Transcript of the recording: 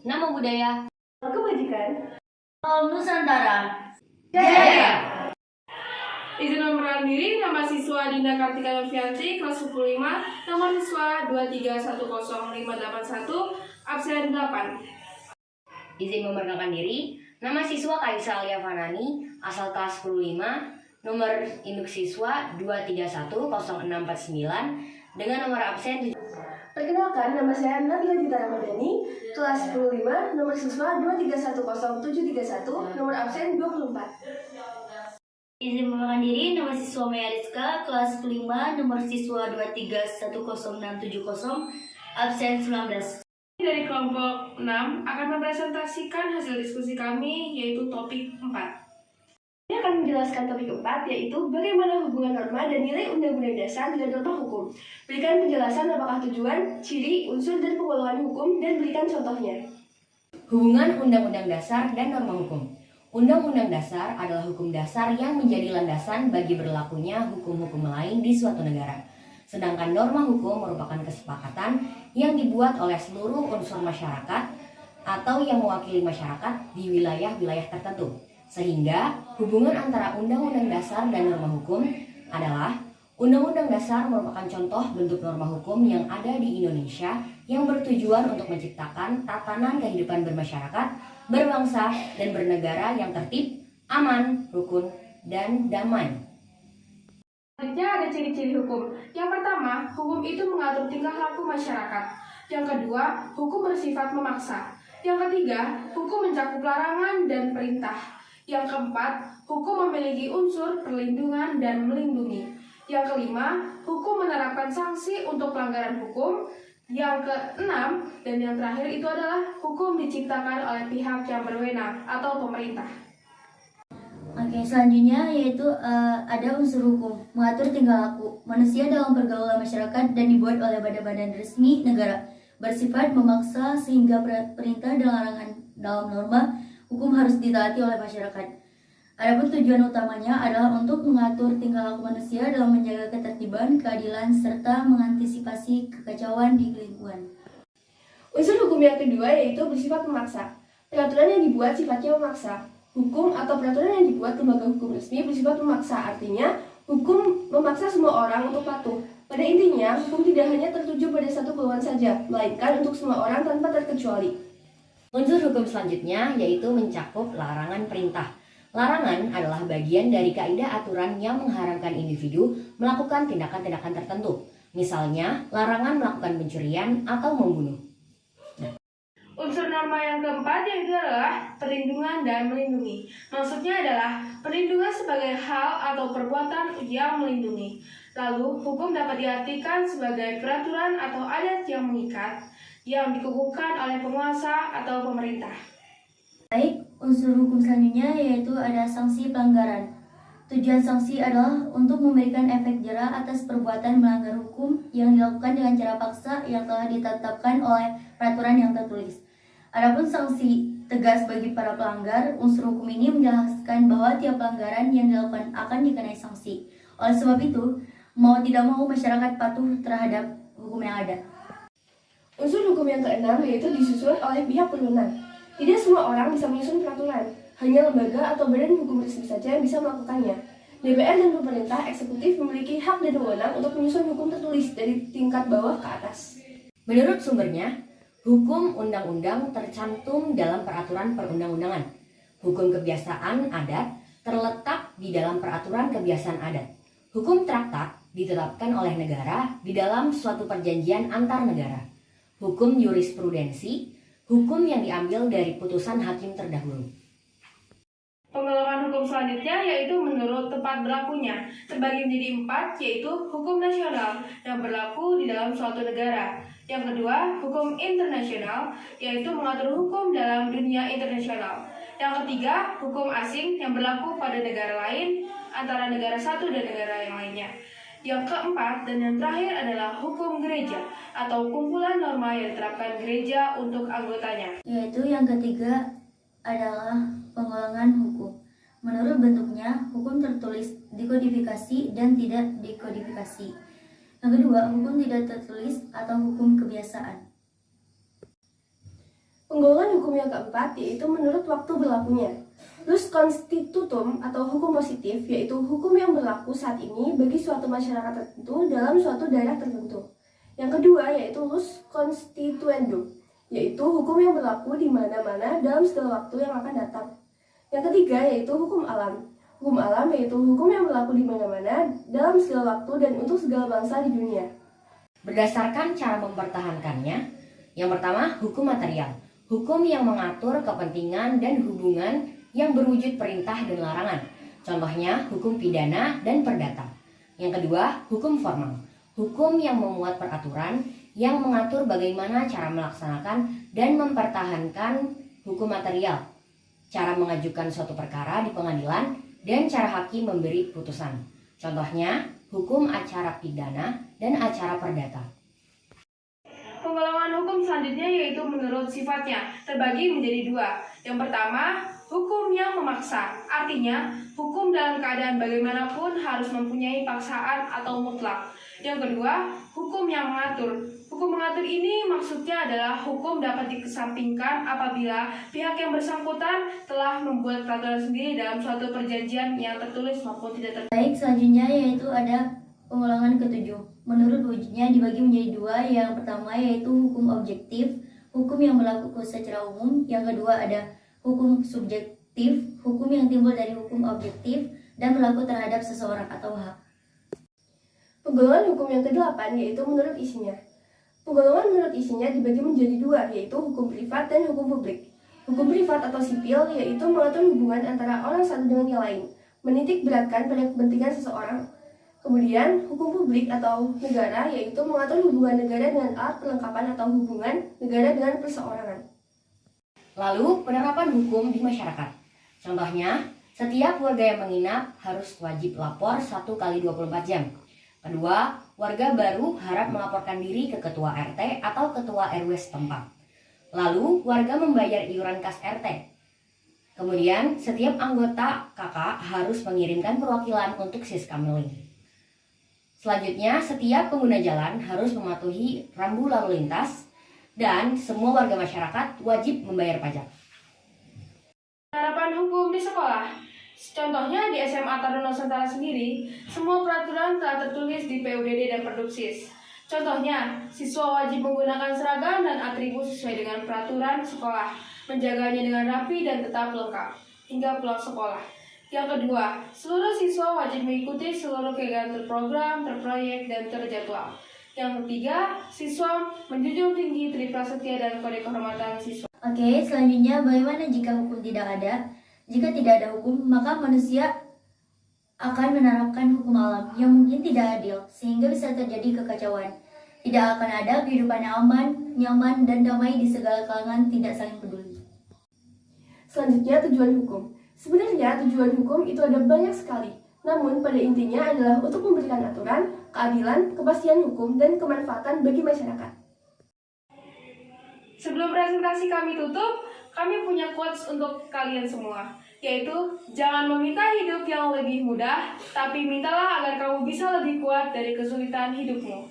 nama budaya, kebajikan, Nusantara. Jaya. Izin memperkenalkan diri, nama siswa Dinda Kartika Novianti, kelas 15, nomor siswa 2310581, absen 8. Izin memperkenalkan diri, nama siswa Kaisa Alia Fanani, asal kelas 15, nomor induk siswa 2310649, dengan nomor absen 7. Perkenalkan, nama saya Nabila Dita Ramadhani, kelas 15, nomor siswa 2310731, nomor absen 24. Izin memperkenalkan diri, nama siswa Maya Rizka, kelas 5, nomor siswa 2310670, absen 19. Dari kelompok 6 akan mempresentasikan hasil diskusi kami, yaitu topik 4. Saya akan menjelaskan topik 4, yaitu bagaimana hubungan norma dan nilai undang-undang dasar dengan norma hukum. Berikan penjelasan apakah tujuan, ciri, unsur, dan pengelolaan hukum, dan berikan contohnya. Hubungan Undang-Undang Dasar dan norma hukum. Undang-Undang Dasar adalah hukum dasar yang menjadi landasan bagi berlakunya hukum-hukum lain di suatu negara. Sedangkan norma hukum merupakan kesepakatan yang dibuat oleh seluruh unsur masyarakat atau yang mewakili masyarakat di wilayah-wilayah tertentu. Sehingga hubungan antara Undang-Undang Dasar dan norma hukum adalah Undang-Undang Dasar merupakan contoh bentuk norma hukum yang ada di Indonesia yang bertujuan untuk menciptakan tatanan kehidupan bermasyarakat, berbangsa, dan bernegara yang tertib, aman, rukun, dan damai. Selanjutnya ada ciri-ciri hukum. Yang pertama, hukum itu mengatur tingkah laku masyarakat. Yang kedua, hukum bersifat memaksa. Yang ketiga, hukum mencakup larangan dan perintah. Yang keempat, hukum memiliki unsur perlindungan dan melindungi. Yang kelima, hukum menerapkan sanksi untuk pelanggaran hukum. Yang keenam dan yang terakhir itu adalah hukum diciptakan oleh pihak yang berwenang atau pemerintah. Oke, selanjutnya yaitu ada unsur hukum, mengatur tingkah laku manusia dalam pergaulan masyarakat dan dibuat oleh badan-badan resmi negara, bersifat memaksa sehingga perintah dan larangan dalam norma hukum harus ditaati oleh masyarakat. Adapun tujuan utamanya adalah untuk mengatur tingkah laku manusia dalam menjaga ketertiban, keadilan, serta mengantisipasi kekacauan di lingkungan. Unsur hukum yang kedua yaitu bersifat memaksa. Peraturan yang dibuat sifatnya memaksa. Hukum atau peraturan yang dibuat lembaga hukum resmi bersifat memaksa, artinya hukum memaksa semua orang untuk patuh. Pada intinya, hukum tidak hanya tertuju pada satu golongan saja, melainkan untuk semua orang tanpa terkecuali. Unsur hukum selanjutnya yaitu mencakup larangan perintah. Larangan adalah bagian dari kaidah aturan yang mengharamkan individu melakukan tindakan-tindakan tertentu. Misalnya, larangan melakukan pencurian atau membunuh. Unsur norma yang keempat yaitu adalah perlindungan dan melindungi. Maksudnya adalah perlindungan sebagai hal atau perbuatan yang melindungi. Lalu, hukum dapat diartikan sebagai peraturan atau adat yang mengikat, yang dikukuhkan oleh penguasa atau pemerintah. Baik, unsur hukum selanjutnya yaitu ada sanksi pelanggaran. Tujuan sanksi adalah untuk memberikan efek jera atas perbuatan melanggar hukum yang dilakukan dengan cara paksa yang telah ditetapkan oleh peraturan yang tertulis. Adapun sanksi tegas bagi para pelanggar, unsur hukum ini menjelaskan bahwa tiap pelanggaran yang dilakukan akan dikenai sanksi. Oleh sebab itu, mau tidak mau masyarakat patuh terhadap hukum yang ada. Unsur hukum yang keenam yaitu disusun oleh pihak berwenang. Tidak semua orang bisa menyusun peraturan, hanya lembaga atau badan hukum resmi saja yang bisa melakukannya. DPR dan pemerintah eksekutif memiliki hak dan wewenang untuk menyusun hukum tertulis dari tingkat bawah ke atas. Menurut sumbernya, hukum undang-undang tercantum dalam peraturan perundang-undangan. Hukum kebiasaan adat terletak di dalam peraturan kebiasaan adat. Hukum traktat ditetapkan oleh negara di dalam suatu perjanjian antar negara. Hukum jurisprudensi, hukum yang diambil dari putusan hakim terdahulu. Pengelolaan hukum selanjutnya yaitu menurut tempat berlakunya, terbagi menjadi 4, yaitu hukum nasional yang berlaku di dalam suatu negara. Yang kedua, hukum internasional, yaitu mengatur hukum dalam dunia internasional. Yang ketiga, hukum asing yang berlaku pada negara lain, antara negara satu dan negara yang lainnya. Yang keempat dan yang terakhir adalah hukum gereja atau kumpulan norma yang diterapkan gereja untuk anggotanya. Yaitu yang ketiga adalah pengulangan hukum. Menurut bentuknya, hukum tertulis dikodifikasi dan tidak dikodifikasi. Yang kedua, hukum tidak tertulis atau hukum kebiasaan. Penggolongan hukum yang keempat yaitu menurut waktu berlakunya. Lus constitutum atau hukum positif yaitu hukum yang berlaku saat ini bagi suatu masyarakat tertentu dalam suatu daerah tertentu. Yang kedua yaitu lus constituendum, yaitu hukum yang berlaku di mana-mana dalam segala waktu yang akan datang. Yang ketiga yaitu hukum alam. Hukum alam yaitu hukum yang berlaku di mana-mana dalam segala waktu dan untuk segala bangsa di dunia. Berdasarkan cara mempertahankannya, yang pertama hukum material, hukum yang mengatur kepentingan dan hubungan yang berwujud perintah dan larangan. Contohnya hukum pidana dan perdata. Yang kedua, hukum formal, hukum yang memuat peraturan yang mengatur bagaimana cara melaksanakan dan mempertahankan hukum material, cara mengajukan suatu perkara di pengadilan, dan cara hakim memberi putusan. Contohnya hukum acara pidana dan acara perdata. Penggolongan hukum selanjutnya yaitu menurut sifatnya, terbagi menjadi dua. Yang pertama, hukum yang memaksa, artinya hukum dalam keadaan bagaimanapun harus mempunyai paksaan atau mutlak. Yang kedua, hukum yang mengatur. Hukum mengatur ini maksudnya adalah hukum dapat dikesampingkan apabila pihak yang bersangkutan telah membuat peraturan sendiri dalam suatu perjanjian yang tertulis maupun tidak tertulis. Baik, selanjutnya yaitu ada pengulangan ketujuh. Menurut wujudnya dibagi menjadi dua. Yang pertama yaitu hukum objektif, hukum yang berlaku secara umum. Yang kedua ada hukum subjektif, hukum yang timbul dari hukum objektif dan berlaku terhadap seseorang atau hak. Penggolongan hukum yang kedelapan yaitu menurut isinya. Penggolongan menurut isinya dibagi menjadi dua, yaitu hukum privat dan hukum publik. Hukum privat atau sipil yaitu mengatur hubungan antara orang satu dengan yang lain, menitik beratkan pada kepentingan seseorang. Kemudian, hukum publik atau negara yaitu mengatur hubungan negara dengan alat perlengkapan atau hubungan negara dengan perseorangan. Lalu, penerapan hukum di masyarakat. Contohnya, setiap warga yang menginap harus wajib lapor 1 kali 24 jam. Kedua, warga baru harap melaporkan diri ke ketua RT atau ketua RW setempat. Lalu, warga membayar iuran kas RT. Kemudian, setiap anggota KK harus mengirimkan perwakilan untuk siskamiling. Selanjutnya, setiap pengguna jalan harus mematuhi rambu lalu lintas dan semua warga masyarakat wajib membayar pajak. Penerapan hukum di sekolah. Contohnya di SMA Taruna Nusantara sendiri, semua peraturan telah tertulis di PUDD dan Perduksis. Contohnya, siswa wajib menggunakan seragam dan atribut sesuai dengan peraturan sekolah, menjaganya dengan rapi dan tetap lengkap, hingga pulang sekolah. Yang kedua, seluruh siswa wajib mengikuti seluruh kegiatan terprogram, terproyek, dan terjadwal. Yang ketiga, siswa menjunjung tinggi Triprasetya dan Kode Kehormatan Siswa. Oke, selanjutnya bagaimana jika hukum tidak ada? Jika tidak ada hukum, maka manusia akan menerapkan hukum alam yang mungkin tidak adil, sehingga bisa terjadi kekacauan. Tidak akan ada kehidupan yang aman, nyaman, dan damai di segala kalangan tidak saling peduli. Selanjutnya, tujuan hukum. Sebenarnya tujuan hukum itu ada banyak sekali, namun pada intinya adalah untuk memberikan aturan, keadilan, kepastian hukum, dan kemanfaatan bagi masyarakat. Sebelum presentasi kami tutup, kami punya quotes untuk kalian semua, yaitu jangan meminta hidup yang lebih mudah, tapi mintalah agar kamu bisa lebih kuat dari kesulitan hidupmu.